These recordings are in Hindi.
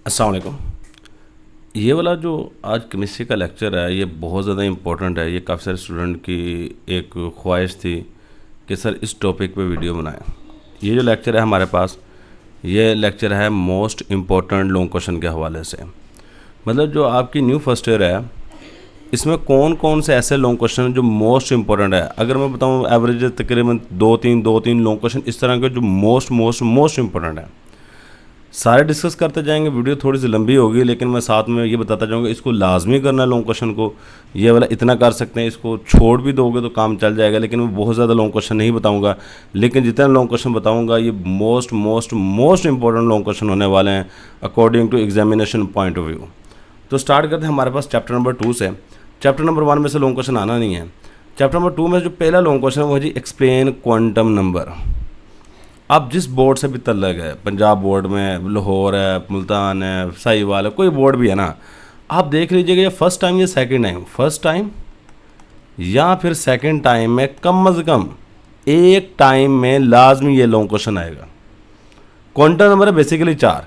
अस्सलाम वालेकुम। ये वाला जो आज केमिस्ट्री का लेक्चर है ये बहुत ज़्यादा इम्पोर्टेंट है। ये काफ़ी सारे स्टूडेंट की एक ख्वाहिश थी कि सर इस टॉपिक पे वीडियो बनाएं। ये जो लेक्चर है हमारे पास, ये लेक्चर है मोस्ट इम्पोर्टेंट लॉन्ग क्वेश्चन के हवाले से। मतलब जो आपकी न्यू फर्स्ट ईयर है इसमें कौन कौन से ऐसे लॉन्ग क्वेश्चन जो मोस्ट इम्पोर्टेंट है। अगर मैं बताऊँ एवरेज तकरीबन दो तीन लॉन्ग क्वेश्चन इस तरह के जो मोस्ट इम्पोर्टेंट है, सारे डिस्कस करते जाएंगे। वीडियो थोड़ी सी लंबी होगी लेकिन मैं साथ में ये बताता जाऊंगा इसको लाजमी करना है लॉन्ग क्वेश्चन को। ये वाला इतना कर सकते हैं, इसको छोड़ भी दोगे तो काम चल जाएगा। लेकिन मैं बहुत ज़्यादा लॉन्ग क्वेश्चन नहीं बताऊंगा, लेकिन जितना लॉन्ग क्वेश्चन बताऊंगा ये मोस्ट इंपॉर्टेंट लॉन्ग क्वेश्चन होने वाले हैं according to examination point of view. तो स्टार्ट करते हैं हमारे पास चैप्टर नंबर 2 से। चैप्टर नंबर 1 में से लॉन्ग क्वेश्चन आना नहीं है। चैप्टर नंबर 2 में जो पहला लॉन्ग क्वेश्चन है वो जी एक्सप्लेन क्वांटम नंबर। आप जिस बोर्ड से भी तल्लक है, पंजाब बोर्ड में, लाहौर है, मुल्तान है, साहिवाल है, कोई बोर्ड भी है ना, आप देख लीजिएगा ये फर्स्ट टाइम या सेकंड टाइम, फर्स्ट टाइम या फिर सेकंड टाइम में कम से कम एक टाइम में लाजमी ये लॉन्ग क्वेश्चन आएगा। क्वांटम नंबर है basically 4: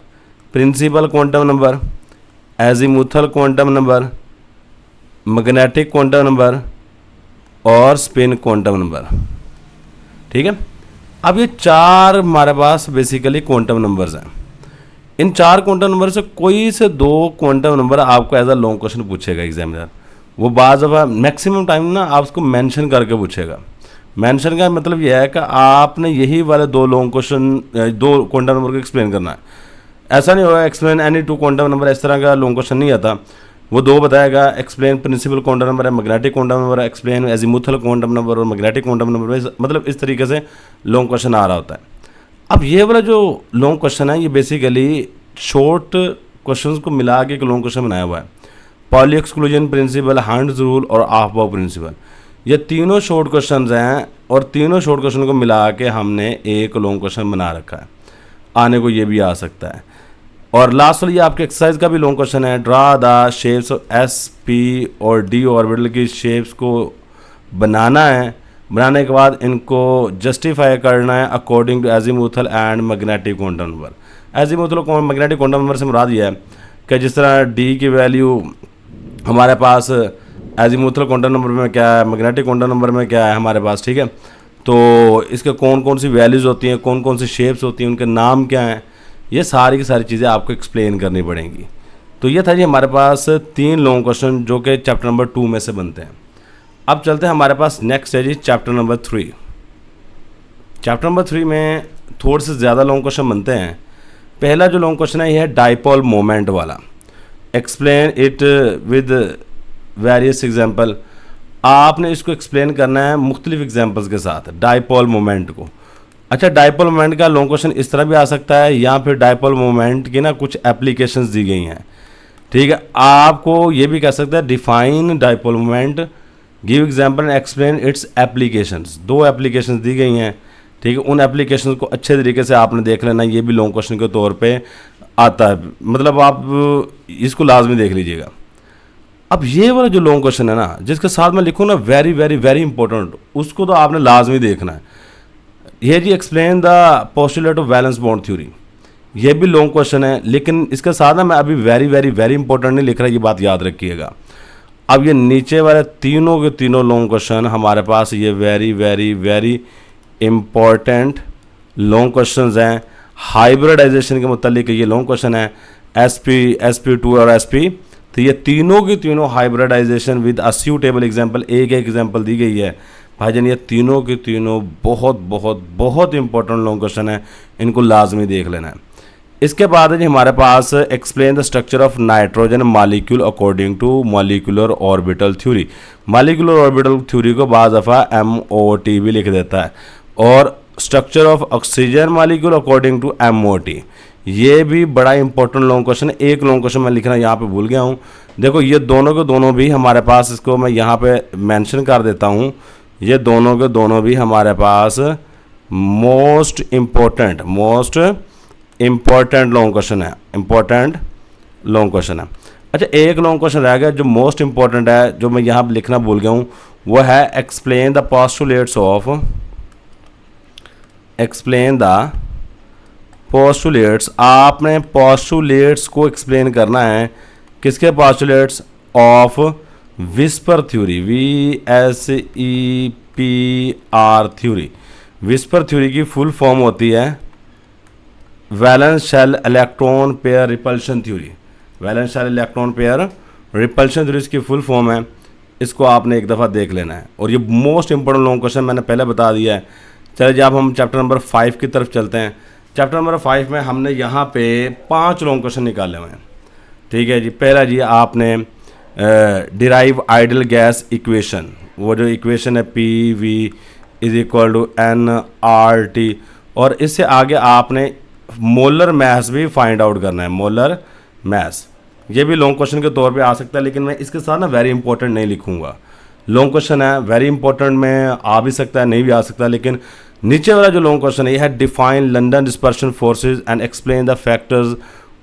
principal quantum number, azimuthal quantum number, magnetic quantum number और स्पिन क्वांटम नंबर। ठीक है, अब ये 4 हमारे पास बेसिकली क्वांटम नंबर्स हैं। इन 4 क्वांटम नंबर से कोई से 2 क्वांटम नंबर आपको एज अ लॉन्ग क्वेश्चन पूछेगा एग्जामिनर। वो बाज़ दफ़ा मैक्सिमम टाइम ना आप उसको मेंशन करके पूछेगा। मेंशन का मतलब यह है कि आपने यही वाले 2 लॉन्ग क्वेश्चन 2 क्वांटम नंबर को एक्सप्लेन करना है। ऐसा नहीं होगा एक्सप्लेन एनी 2 क्वांटम नंबर, इस तरह का लॉन्ग क्वेश्चन नहीं आता। वो 2 बताएगा, एक्सप्लेन प्रिंसिपल क्वांटम नंबर है, मैग्नेटिक क्वांटम नंबर है, एक्सप्लेन एजीमुथल क्वांटम नंबर और मैग्नेटिक क्वांटम नंबर, मतलब इस तरीके से लॉन्ग क्वेश्चन आ रहा होता है। अब ये वाला जो लॉन्ग क्वेश्चन है ये बेसिकली शॉर्ट क्वेश्चंस को मिला के एक लॉन्ग क्वेश्चन बनाया हुआ है। पॉली एक्सक्लूजन प्रिंसिपल, हांड्स रूल और ऑफ बाउ प्रिंसिपल, ये तीनों शॉर्ट क्वेश्चन हैं और तीनों शॉर्ट क्वेश्चन को मिला के हमने एक लॉन्ग क्वेश्चन बना रखा है। आने को ये भी आ सकता है। और लास्ट वाली आपके एक्सरसाइज का भी लॉन्ग क्वेश्चन है, draw the shapes of S P और डी ऑर्बिटल की शेप्स को बनाना है। बनाने के बाद इनको जस्टिफाई करना है according to azimuthal and magnetic quantum number. Azimuthal और मैग्नेटिक क्वांटम नंबर से मुराद ये है कि जिस तरह डी की वैल्यू हमारे पास एजीमुथल क्वांटम नंबर में क्या है, मैग्नेटिक क्वांटम नंबर में क्या है हमारे पास, ठीक है। तो इसके कौन कौन सी वैल्यूज़ होती हैं, कौन कौन सी शेप्स होती हैं, उनके नाम क्या हैं, ये सारी की सारी चीज़ें आपको एक्सप्लेन करनी पड़ेंगी। तो ये था जी हमारे पास 3 लॉन्ग क्वेश्चन जो कि चैप्टर नंबर 2 में से बनते हैं। अब चलते हैं हमारे पास नेक्स्ट है जी चैप्टर नंबर 3। चैप्टर नंबर 3 में थोड़े से ज़्यादा लॉन्ग क्वेश्चन बनते हैं। पहला जो लॉन्ग क्वेश्चन है ये है डाइपोल मोमेंट वाला। Explain it with various example. आपने इसको एक्सप्लेन करना है मुख्तलिफ एग्जाम्पल्स के साथ डाइपोल मोमेंट को। अच्छा, डाइपोल मोमेंट का लॉन्ग क्वेश्चन इस तरह भी आ सकता है या फिर डाइपोल मोमेंट की ना कुछ एप्लीकेशंस दी गई हैं, ठीक है। आपको ये भी कह सकते हैं define dipole moment, give example and explain its applications. 2 applications दी गई हैं, ठीक है। उन एप्लीकेशंस को अच्छे तरीके से आपने देख लेना, ये भी लॉन्ग क्वेश्चन के तौर पे आता है, मतलब आप इसको लाजमी देख लीजिएगा। अब ये वाला जो लॉन्ग क्वेश्चन है ना जिसके साथ मैं लिखूँ ना वेरी वेरी वेरी इंपॉर्टेंट, उसको तो आपने लाजमी देखना है। ये जी explain the postulate of valence bond theory. ये भी लॉन्ग क्वेश्चन है लेकिन इसके साथ ना मैं अभी वेरी वेरी वेरी इंपॉर्टेंट नहीं लिख रहा, ये बात याद रखिएगा। अब ये नीचे वाले तीनों के तीनों लॉन्ग क्वेश्चन हमारे पास ये very very very important long questions हैं। हाइब्रिडाइजेशन के मुतालिक ये लॉन्ग क्वेश्चन है, SP2 और SP। तो ये तीनों की तीनों hybridisation with a suitable example, एक एग्जाम्पल दी गई है भाईजान। ये तीनों के तीनों बहुत बहुत बहुत इंपॉर्टेंट लॉन्ग क्वेश्चन है, इनको लाजमी देख लेना है। इसके बाद है जी हमारे पास explain the structure of nitrogen molecule according to molecular orbital theory. Molecular orbital theory को बाज़ दफ़ा MOT भी लिख देता है। और structure of oxygen molecule according to MOT, ये भी बड़ा इंपॉर्टेंट लॉन्ग क्वेश्चन है। एक लॉन्ग क्वेश्चन मैं लिखना यहाँ पे भूल गया हूँ। देखो ये दोनों के दोनों भी हमारे पास, इसको मैं यहाँ पे मेंशन कर देता हूँ, ये दोनों के दोनों भी हमारे पास मोस्ट इम्पोर्टेंट लॉन्ग क्वेश्चन है, इंपॉर्टेंट लॉन्ग क्वेश्चन है। अच्छा, एक लॉन्ग क्वेश्चन रह गया जो मोस्ट इम्पोर्टेंट है, जो मैं यहाँ लिखना भूल गया हूँ, वो है एक्सप्लेन द पोस्टुलेट्स, आपने पोस्टुलेट्स को एक्सप्लेन करना है। किसके postulates? Of VSEPR theory, VSEPR theory. VSEPR theory की फुल फॉर्म होती है valence shell electron pair repulsion theory. Valence shell electron pair repulsion theory इसकी फुल फॉर्म है। इसको आपने एक दफ़ा देख लेना है, और ये मोस्ट इंपॉर्टेंट लॉन्ग क्वेश्चन मैंने पहले बता दिया है। चलिए जब हम चैप्टर नंबर 5 की तरफ चलते हैं। चैप्टर नंबर 5 में हमने यहाँ पे 5 लॉन्ग क्वेश्चन निकाले हुए हैं। ठीक है जी। पहला जी आपने डिराइव आइडियल गैस इक्वेशन, वो जो इक्वेशन है PV is equal to nRT, और इससे आगे आपने मोलर मैस भी फाइंड आउट करना है। मोलर मैस ये भी लॉन्ग क्वेश्चन के तौर पे आ सकता है, लेकिन मैं इसके साथ ना वेरी इंपॉर्टेंट नहीं लिखूंगा। लॉन्ग क्वेश्चन है, वेरी इंपॉर्टेंट में आ भी सकता है, नहीं भी आ सकता, लेकिन नीचे वाला जो लॉन्ग क्वेश्चन है ये है define London dispersion forces and explain the factors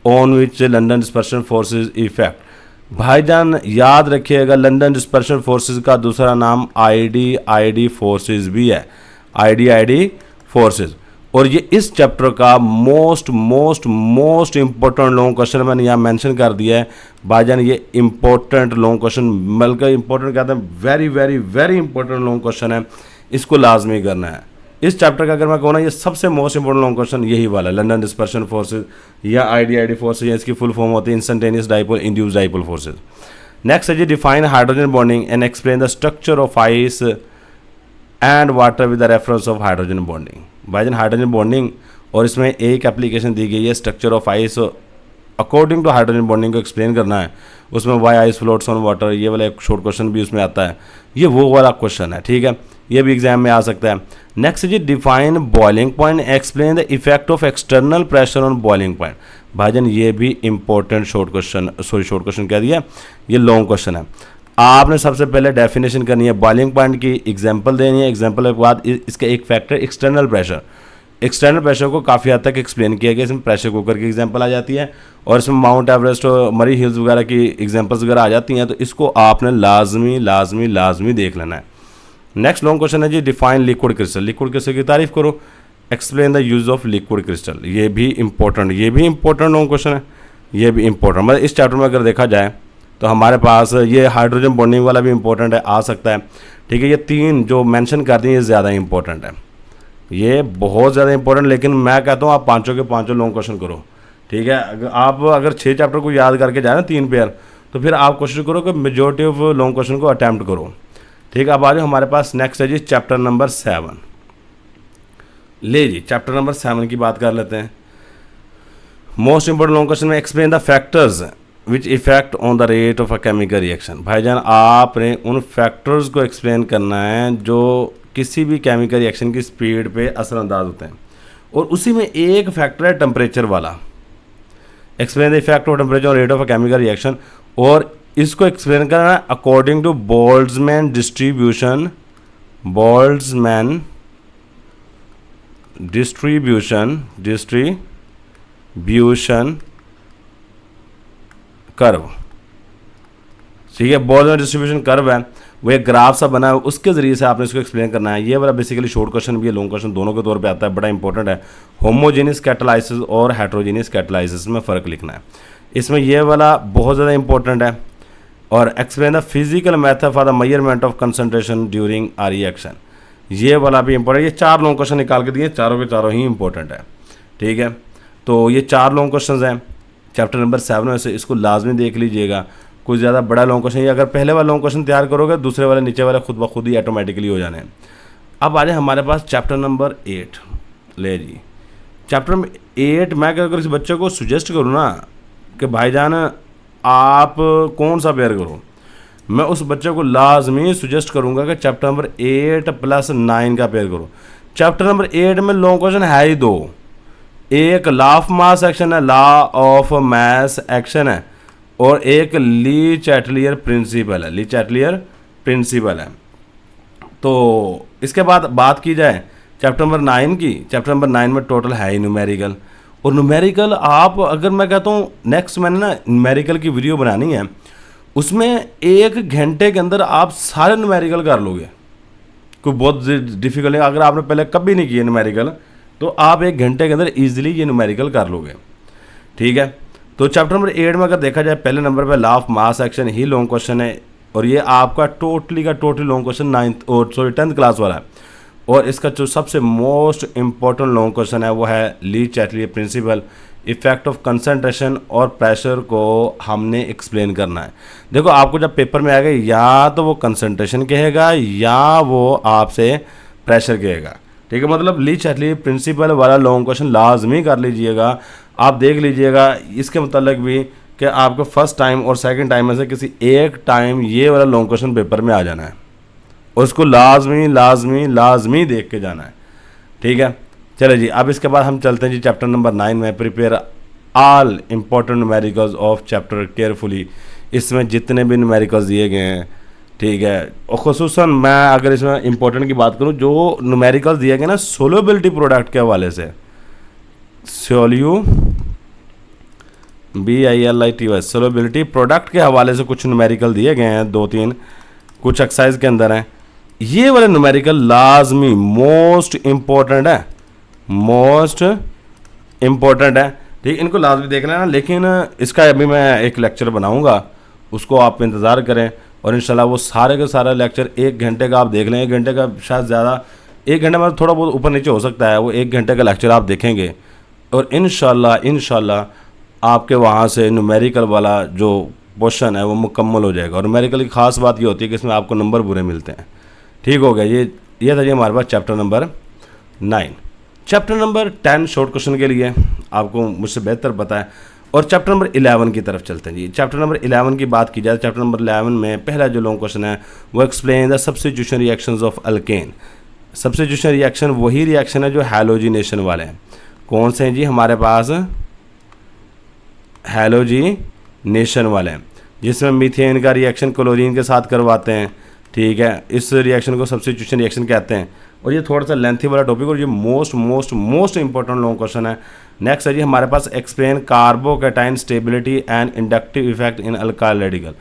on which London dispersion forces effect. भाईजान याद रखिएगा, लंदन डिस्पर्शन फोर्सेज का दूसरा नाम ID फोर्सेज भी है, ID फोर्सेज। और ये इस चैप्टर का मोस्ट इंपॉर्टेंट लॉन्ग क्वेश्चन मैंने यहाँ मेंशन कर दिया है। भाईजान ये इंपॉर्टेंट लॉन्ग क्वेश्चन, बल्कि इंपॉर्टेंट कहते हैं, वेरी इंपॉर्टेंट लॉन्ग क्वेश्चन है, इसको लाजमी करना है। इस चैप्टर का अगर मैं कहूँ ना, ये सबसे मोस्ट इंपॉर्टेंट लॉन्ग क्वेश्चन यही वाला है, लंदन डिस्पर्शन फोर्सेज या ID फोर्सेज, इसकी फुल फॉर्म होती है instantaneous dipole induced dipole forces. Next है जी define hydrogen bonding and explain the structure of ice and water with the reference of hydrogen bonding. भाईजान हाइड्रोजन बॉन्डिंग, और इसमें एक एप्लीकेशन दी गई है structure of ice according to hydrogen bonding को एक्सप्लेन करना है। उसमें why ice floats on water, ये वाला एक शॉर्ट क्वेश्चन भी उसमें आता है, ये वो वाला क्वेश्चन है। ठीक है, ये भी एग्जाम में आ सकता है। नेक्स्ट जी define boiling point, explain the effect of external pressure on boiling point. भाईजान ये भी इंपॉर्टेंट शॉर्ट क्वेश्चन कह दिया, ये लॉन्ग क्वेश्चन है। आपने सबसे पहले डेफिनेशन करनी है, बॉइलिंग पॉइंट की एग्जांपल देनी है, एग्जांपल के बाद इसका एक factor external pressure. External pressure को काफ़ी हद तक एक्सप्लेन किया गया, इसमें प्रेशर कुकर की एग्जांपल आ जाती है, और इसमें माउंट एवरेस्ट और मरी हिल्स वगैरह की एग्जांपल्स वगैरह आ जाती हैं, तो इसको आपने लाजमी देख लेना है। नेक्स्ट लॉन्ग क्वेश्चन है जी define liquid crystal. Liquid crystal की तारीफ करो, explain the use of liquid crystal. ये भी इंपॉर्टेंट लॉन्ग क्वेश्चन है, ये भी इंपॉर्टेंट। मतलब इस चैप्टर में अगर देखा जाए तो हमारे पास ये हाइड्रोजन बॉन्डिंग वाला भी इंपॉर्टेंट है, आ सकता है। ठीक है, ये 3 जो मेंशन करती हैं ये ज़्यादा इंपॉर्टेंट है, ये बहुत ज़्यादा इंपॉर्टेंट। लेकिन मैं कहता हूँ आप 5 के 5 लॉन्ग क्वेश्चन करो। ठीक है, अगर 6 चैप्टर को याद करके जाए ना 3 पेयर, तो फिर आप कोशिश करो कि मेजोरिटी ऑफ लॉन्ग क्वेश्चन को अटैम्प्ट करो। ठीक है, अब आ जाओ हमारे पास नेक्स्ट है जी चैप्टर नंबर 7। ले जी चैप्टर नंबर 7 की बात कर लेते हैं। मोस्ट इंपॉर्टेंट लॉन्ग क्वेश्चन में explain the factors which effect on the rate of a chemical reaction. भाईजान आपने उन फैक्टर्स को एक्सप्लेन करना है जो किसी भी केमिकल रिएक्शन की स्पीड पे असरअंदाज होते हैं, और उसी में एक फैक्टर है टेम्परेचर वाला। Explain the effect of temperature on rate of a chemical reaction, और इसको एक्सप्लेन करना है according to Boltzmann distribution curve. ठीक है, बोल्ट्जमैन डिस्ट्रीब्यूशन कर्व है, वो एक ग्राफ सा बना है, उसके ज़रिए से आपने इसको एक्सप्लेन करना है। ये वाला बेसिकली शॉर्ट क्वेश्चन भी है, लॉन्ग क्वेश्चन दोनों के तौर पे आता है, बड़ा इंपॉर्टेंट है। होमोजेनियस कैटालाइसिस और हेट्रोजेनियस कैटालाइसिस में फ़र्क लिखना है, इसमें ये वाला बहुत ज़्यादा इंपॉर्टेंट है। और explain the physical method for the measurement of concentration during a reaction, ये वाला भी इंपॉर्टेंट। ये 4 लॉन्ग क्वेश्चन निकाल के दिए, चारों के चारों ही इंपॉर्टेंट है। ठीक है, तो ये 4 लॉन्ग क्वेश्चन हैं चैप्टर नंबर 7 में से, इसको लाजमी देख लीजिएगा। कुछ ज़्यादा बड़ा लॉन्ग क्वेश्चन, या अगर पहले वाला लॉन्ग क्वेश्चन तैयार करोगे, दूसरे वाले नीचे वाले खुद ब खुद ही ऑटोमेटिकली हो जाने हैं। अब आ जाए हमारे पास चैप्टर नंबर 8। ले जी चैप्टर नंबर 8 मैं अगर इस बच्चे को सुजेस्ट करूँ ना कि भाईजान आप कौन सा पेयर करो, मैं उस बच्चे को लाजमी सुजेस्ट करूँगा कि चैप्टर नंबर 8 + 9 का पेयर करो। चैप्टर नंबर 8 में लॉन्ग क्वेश्चन है ही 2, एक लॉ ऑफ मास एक्शन है, लॉ ऑफ मास एक्शन है, और एक ली चैटलियर प्रिंसिपल है। तो इसके बाद बात की जाए चैप्टर नंबर 9 की, चैप्टर नंबर 9 में टोटल है ही न्यूमेरिकल। और न्यूमेरिकल आप अगर मैं कहता हूँ नेक्स्ट मैंने ना न्यूमेरिकल की वीडियो बनानी है, उसमें 1 घंटे के अंदर आप सारे न्यूमेरिकल कर लोगे, कोई बहुत डिफिकल्ट है। अगर आपने पहले कभी नहीं किए न्यूमेरिकल, तो आप 1 घंटे के अंदर ईजिली ये न्यूमेरिकल कर लोगे। ठीक है, तो चैप्टर नंबर 8 में अगर देखा जाए पहले नंबर पे law of mass action he long question है, और ये आपका totally long question 10th class वाला है। और इसका जो सबसे मोस्ट इम्पोर्टेंट लॉन्ग क्वेश्चन है वो है ली Chatelier principal, effect of concentration और प्रेशर को हमने एक्सप्लेन करना है। देखो आपको जब पेपर में आएगा या तो वो कंसंट्रेशन कहेगा या वो आपसे प्रेशर कहेगा। ठीक है, मतलब ली चैटलियर प्रिंसिपल वाला लॉन्ग क्वेश्चन लाजमी कर लीजिएगा। आप देख लीजिएगा इसके मुतालिक भी कि आपको फर्स्ट टाइम और सेकंड टाइम में से किसी एक टाइम ये वाला लॉन्ग क्वेश्चन पेपर में आ जाना है, और उसको लाजमी लाजमी लाजमी देख के जाना है। ठीक है, चलो जी, अब इसके बाद हम चलते हैं जी चैप्टर नंबर 9 में। Prepare all important numericals of chapter carefully. इसमें जितने भी न्यूमेरिकल्स दिए गए हैं, ठीक है, और खुसूसन मैं अगर इसमें इंपॉर्टेंट की बात करूं, जो न्यूमेरिकल्स दिए गए ना सोल्यूबिलिटी प्रोडक्ट के हवाले से, सोल्यूबिलिटी प्रोडक्ट के हवाले से कुछ न्यूमेरिकल दिए गए हैं, 2-3 कुछ एक्सरसाइज के अंदर हैं। ये वाले न्यूमेरिकल लाजमी मोस्ट इम्पोर्टेंट है, मोस्ट इम्पोर्टेंट है। ठीक, इनको लाजमी देखना है ना, लेकिन इसका अभी मैं एक लेक्चर बनाऊंगा, उसको आप इंतज़ार करें। और इंशाल्लाह वो सारे के सारा लेक्चर 1 घंटे का आप देख लें, 1 घंटे का शायद ज़्यादा, 1 घंटे में थोड़ा बहुत ऊपर नीचे हो सकता है, वो 1 घंटे का लेक्चर आप देखेंगे और इंशाल्लाह आपके वहाँ से न्यूमेरिकल वाला जो क्वेश्चन है वो मुकम्मल हो जाएगा। और न्यूमेरिकल की खास बात ये होती है कि इसमें आपको नंबर बुरे मिलते हैं। ठीक हो गया, ये था जी हमारे पास chapter number 9। Chapter number 10 short question के लिए आपको मुझसे बेहतर पता है। और चैप्टर नंबर 11 की तरफ चलते हैं जी। चैप्टर नंबर 11 की बात की जाए, चैप्टर नंबर 11 में पहला जो लॉन्ग क्वेश्चन है वो explain the substitution reactions of alkane. Substitution reaction वही रिएक्शन है जो हैलोजिनेशन वाले हैं। कौन से हैं जी हमारे पास? हैलोजिनेशन वाले हैं, जिसमें मीथेन का रिएक्शन क्लोरीन के साथ करवाते हैं। ठीक है, इस रिएक्शन को सब्स्टिट्यूशन रिएक्शन कहते हैं। और ये थोड़ा सा लेंथी वाला टॉपिक और ये मोस्ट इंपॉर्टेंट लॉन्ग क्वेश्चन है। नेक्स्ट है जी हमारे पास explain carbocation stability and inductive effect in alkyl radical.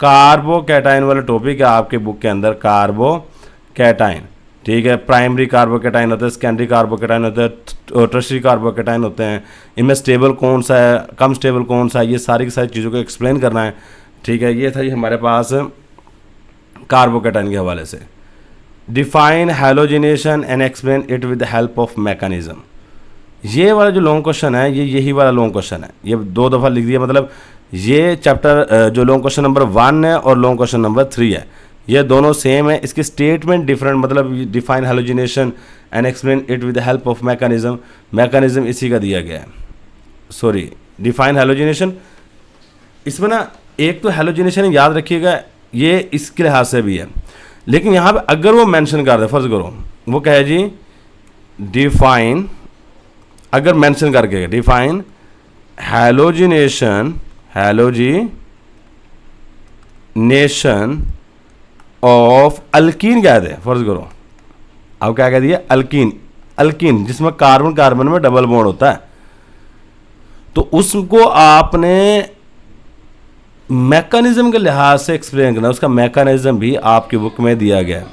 Carbocation वाला टॉपिक है आपके बुक के अंदर, कार्बोकैटाइन। ठीक है, प्राइमरी कार्बोकैटाइन होता है, सेकेंडरी कार्बोकैटाइन होता है, टर्शियरी कार्बोकैटाइन होते हैं। इनमें स्टेबल कौन सा है, कम स्टेबल कौन सा है, ये सारी की सारी चीज़ों को एक्सप्लेन करना है। ठीक है, ये था जी हमारे पास कार्बोकैटाइन के हवाले से। Define halogenation and explain it with the help of mechanism. ये वाला जो लॉन्ग क्वेश्चन है ये यही वाला लॉन्ग क्वेश्चन है, ये 2 दफ़ा लिख दिया। मतलब ये चैप्टर जो लॉन्ग क्वेश्चन नंबर 1 है और लॉन्ग क्वेश्चन नंबर 3 है, ये दोनों सेम है। इसकी स्टेटमेंट डिफरेंट, मतलब define halogenation and explain it with the help of mechanism. Mechanism इसी का दिया गया है, सॉरी डिफाइन हैलोजिनेशन। इसमें ना एक तो हैलोजिनेशन याद रखिएगा, ये इसके लिहाज से भी है, लेकिन यहाँ पे अगर वो मेंशन कर दे, फर्ज करो वो कहे जी डिफाइन, अगर मेंशन करके डिफाइन हैलोजिनेशन ऑफ अल्कीन कह दे, फर्ज करो अब क्या कह दिया, अल्कीन जिसमें कार्बन कार्बन में डबल बॉन्ड होता है, तो उसको आपने मैकेनिज्म के लिहाज से एक्सप्लेन करना। उसका मैकेनिज्म भी आपकी बुक में दिया गया है,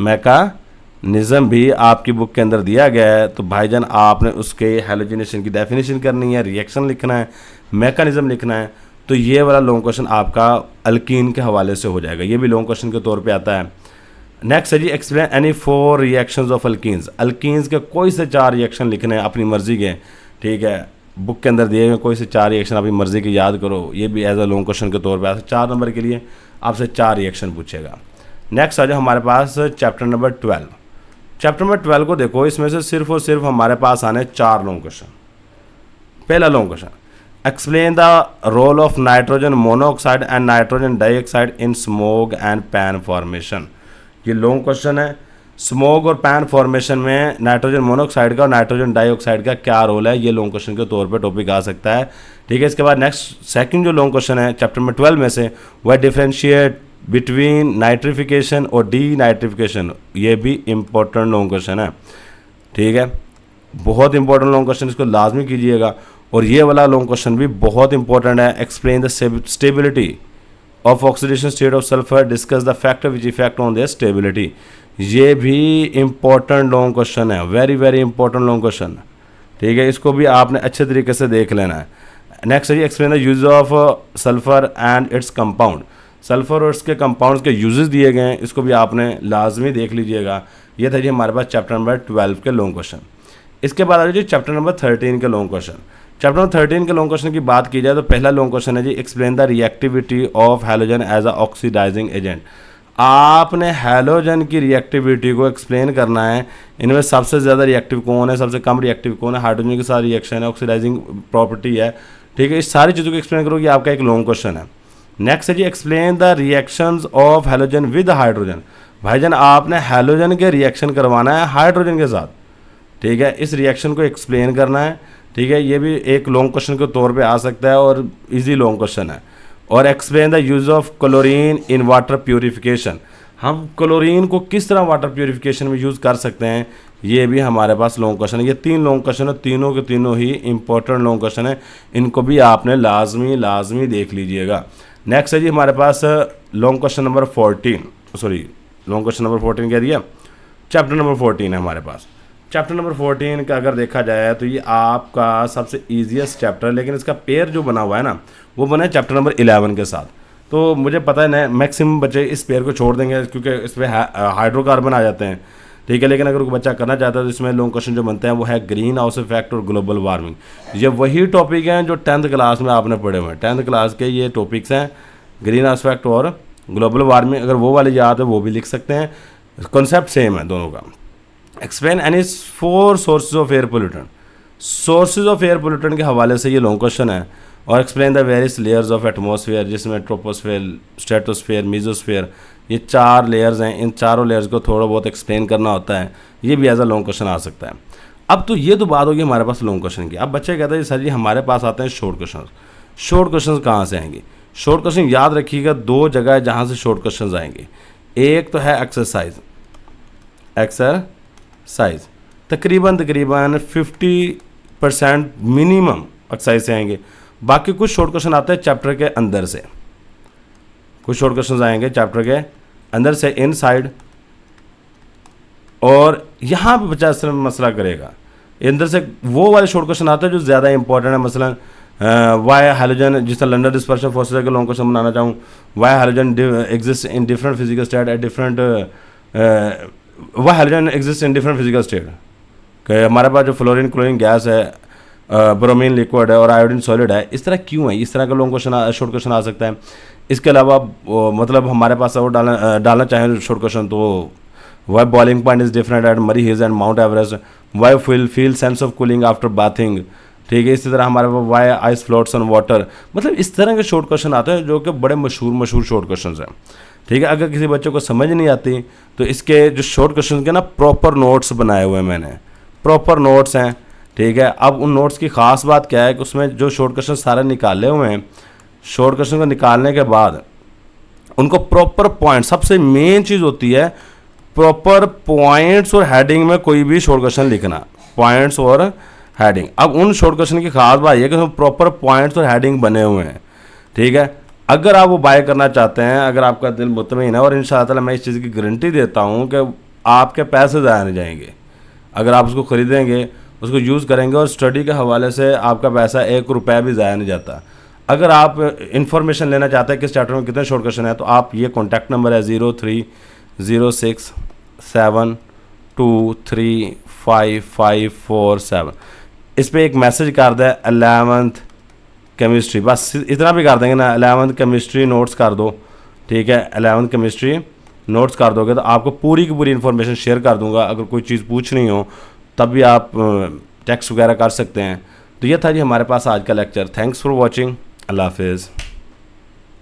मैकेनिज्म भी आपकी बुक के अंदर दिया गया है। तो भाईजान आपने उसके हैलोजिनेशन की डेफिनेशन करनी है, रिएक्शन लिखना है, मैकेनिज्म लिखना है। तो ये वाला लॉन्ग क्वेश्चन आपका अल्कीन के हवाले से हो जाएगा, ये भी लॉन्ग क्वेश्चन के तौर पे आता है। नेक्स्ट है जी explain any 4 reactions of alkenes. Alkenes के कोई से 4 रिएक्शन लिखने हैं अपनी मर्जी के। ठीक है, बुक के अंदर दिए हुए कोई से 4 रिएक्शन अपनी मर्जी के याद करो, ये भी एज अ लॉन्ग क्वेश्चन के तौर पे आता है। 4 नंबर के लिए आपसे 4 रिएक्शन पूछेगा। नेक्स्ट आ जाए हमारे पास चैप्टर नंबर 12। चैप्टर नंबर 12 को देखो, इसमें से सिर्फ और सिर्फ हमारे पास आने 4 लॉन्ग क्वेश्चन। पहला long question, explain the role of nitrogen monoxide and nitrogen dioxide in smoke and PAN formation. ये लॉन्ग क्वेश्चन है। स्मोक और पैन फॉर्मेशन में नाइट्रोजन मोनोऑक्साइड का और नाइट्रोजन डाइऑक्साइड का क्या रोल है, ये लॉन्ग क्वेश्चन के तौर पे टॉपिक आ सकता है। ठीक है, इसके बाद नेक्स्ट सेकंड जो लॉन्ग क्वेश्चन है चैप्टर नंबर 12 में से, वह डिफरेंशिएट बिटवीन नाइट्रिफिकेशन और डी नाइट्रिफिकेशन। ये भी इंपॉर्टेंट लॉन्ग क्वेश्चन है। ठीक है, बहुत इंपॉर्टेंट लॉन्ग क्वेश्चन, इसको लाजमी कीजिएगा। और ये वाला लॉन्ग क्वेश्चन भी बहुत इंपॉर्टेंट है। Explain the stability of oxidation state of sulphur, discuss the factor which effect on their stability. ये भी इम्पोर्टेंट लॉन्ग क्वेश्चन है, very very important long question, ठीक है। इसको भी आपने अच्छे तरीके से देख लेना है। नेक्स्ट है जी explain the use of sulphur and its compound. Sulphur और इसके कंपाउंड्स के यूजेस दिए गए हैं, इसको भी आपने लाजमी देख लीजिएगा। ये था जी हमारे पास चैप्टर नंबर 12 के लॉन्ग क्वेश्चन। इसके बाद आ जी चैप्टर नंबर 13 के लॉन्ग क्वेश्चन। चैप्टर नंबर 13 के लॉन्ग क्वेश्चन की बात की जाए तो पहला लॉन्ग क्वेश्चन है जी explain the reactivity of halogen as a oxidising agent. आपने हैलोजन की रिएक्टिविटी को एक्सप्लेन करना है। इनमें सबसे ज़्यादा रिएक्टिव कौन है, सबसे कम रिएक्टिव कौन है, हाइड्रोजन के साथ रिएक्शन है, ऑक्सीडाइजिंग प्रॉपर्टी है, ठीक है। इस सारी चीज़ों को एक्सप्लेन करोगे, आपका एक लॉन्ग क्वेश्चन है। नेक्स्ट है जी explain the reactions of halogen with hydrogen. भाईजान आपने हैलोजन के रिएक्शन करवाना है हाइड्रोजन के साथ, ठीक है। इस रिएक्शन को एक्सप्लेन करना है, ठीक है। ये भी एक लॉन्ग क्वेश्चन के तौर पे आ सकता है और इजी लॉन्ग क्वेश्चन है। और explain the use of chlorine in water purification. हम क्लोरीन को किस तरह वाटर प्योरीफिकेशन में यूज़ कर सकते हैं, ये भी हमारे पास लॉन्ग क्वेश्चन है। ये 3 लॉन्ग क्वेश्चन है, तीनों के तीनों ही इंपॉर्टेंट लॉन्ग क्वेश्चन है। इनको भी आपने लाजमी देख लीजिएगा। नेक्स्ट है जी हमारे पास long question number 14, sorry long question number 14 क्या दिया, चैप्टर नंबर 14 है हमारे पास। चैप्टर नंबर 14 का अगर देखा जाए तो ये आपका सबसे ईजीएस्ट चैप्टर है, लेकिन इसका पेयर जो बना हुआ है ना, वो बना है चैप्टर नंबर 11 के साथ। तो मुझे पता है ना मैक्सिमम बच्चे इस पेयर को छोड़ देंगे क्योंकि इस पर हाइड्रोकार्बन आ जाते हैं, ठीक है। लेकिन अगर कोई बच्चा करना चाहता है तो इसमें लॉन्ग क्वेश्चन जो बनते हैं वो है ग्रीन हाउस इफेक्ट और ग्लोबल वार्मिंग। ये वही टॉपिक हैं जो 10th क्लास में आपने पढ़े हुए हैं। 10th क्लास के ये टॉपिक्स हैं, ग्रीन हाउस इफेक्ट और ग्लोबल वार्मिंग। अगर वो वाले याद है वो भी लिख सकते हैं, कॉन्सेप्ट सेम है दोनों का। Explain any 4 sources of air pollutant. Sources of air pollutant के हवाले से ये लॉन्ग क्वेश्चन है। और explain the various layers of atmosphere, जिसमें ट्रोपोस्फेयर, स्ट्रेटोस्फेयर, मीजोस्फेयर, ये 4 लेयर्स हैं। इन चारों लेयर्स को थोड़ा बहुत एक्सप्लेन करना होता है। ये भी एज अ लॉन्ग क्वेश्चन आ सकता है। अब तो ये तो बात होगी हमारे पास लॉन्ग क्वेश्चन की। अब बच्चे कहते हैं सर जी हमारे पास आते हैं शॉर्ट क्वेश्चन। शॉर्ट क्वेश्चन कहाँ से आएंगे? शॉर्ट क्वेश्चन याद रखिएगा, 2 जगह है जहाँ से शॉर्ट क्वेश्चन आएंगे। एक तो है एक्सरसाइज तकरीबन 50% मिनिमम एक्सरसाइज से आएंगे। बाकी कुछ शॉर्ट क्वेश्चन आते हैं चैप्टर के अंदर से, कुछ शॉर्ट क्वेश्चन आएंगे चैप्टर के अंदर से इनसाइड। और यहाँ पे बच्चा इस मसला करेगा, अंदर से वो वाले शॉर्ट क्वेश्चन आते हैं जो ज़्यादा इंपॉर्टेंट है। मसलन वाई हाइड्रोजन, जिस तरह लंडन डिस्पर्शन फोर्सेस के लॉन्ग क्वेश्चन बनाना चाहूँ, Y hydrogen exist in different physical state at different, Y hydrogen exist in different physical state. कि हमारे पास जो फ्लोरीन क्लोरीन गैस है, ब्रोमीन लिक्विड है और आयोडीन सॉलिड है, इस तरह क्यों है? इस तरह का लॉन्ग क्वेश्चन शॉर्ट क्वेश्चन आ सकता है। इसके अलावा मतलब हमारे पास और डालना चाहें शॉर्ट क्वेश्चन तो why boiling point is different at Murree hills and Mount Everest, why feel sense of cooling after bathing, ठीक है। इसी तरह हमारे पास why ice floats on water. मतलब इस तरह के शॉर्ट क्वेश्चन आते हैं जो कि बड़े मशहूर शॉर्ट क्वेश्चन हैं, ठीक है। अगर किसी बच्चे को समझ नहीं आती तो इसके जो शॉर्ट क्वेश्चन के ना प्रॉपर नोट्स बनाए हुए हैं मैंने, प्रॉपर नोट्स हैं, ठीक है। अब उन नोट्स की ख़ास बात क्या है कि उसमें जो शॉर्ट क्वेश्चन सारे निकाले हुए हैं, शॉर्ट क्वेश्चन को निकालने के बाद उनको प्रॉपर पॉइंट, सबसे मेन चीज़ होती है प्रॉपर पॉइंट्स और हेडिंग में कोई भी शॉर्ट क्वेश्चन लिखना, पॉइंट्स और हेडिंग। अब उन शॉर्ट क्वेश्चन की खास बात यह है कि उसमें प्रॉपर पॉइंट्स और हेडिंग बने हुए हैं, ठीक है। अगर आप वो बाय करना चाहते हैं, अगर आपका दिल मुतमईन है, और इंशाअल्लाह ताला मैं इस चीज़ की गारंटी देता हूँ कि आपके पैसे ज़ाया नहीं जाएंगे। अगर आप उसको ख़रीदेंगे, उसको यूज़ करेंगे और स्टडी के हवाले से आपका पैसा 1 रुपया भी ज़ाया नहीं जाता। अगर आप इन्फॉर्मेशन लेना चाहते हैं किस चैप्टर में कितने शॉर्ट क्वेश्चन है, तो आप ये कॉन्टैक्ट नंबर है 030672355547, इस पर एक मैसेज कर दें 11th केमिस्ट्री, बस इतना भी कर देंगे ना, 11th केमिस्ट्री नोट्स कर दो, ठीक है। 11th केमिस्ट्री नोट्स कर दोगे तो आपको पूरी की पूरी इन्फॉर्मेशन शेयर कर दूंगा। अगर कोई चीज़ पूछनी हो तब भी आप टेक्स्ट वगैरह कर सकते हैं। तो ये था जी हमारे पास आज का lecture. Thanks for watching. Allah हाफिज़।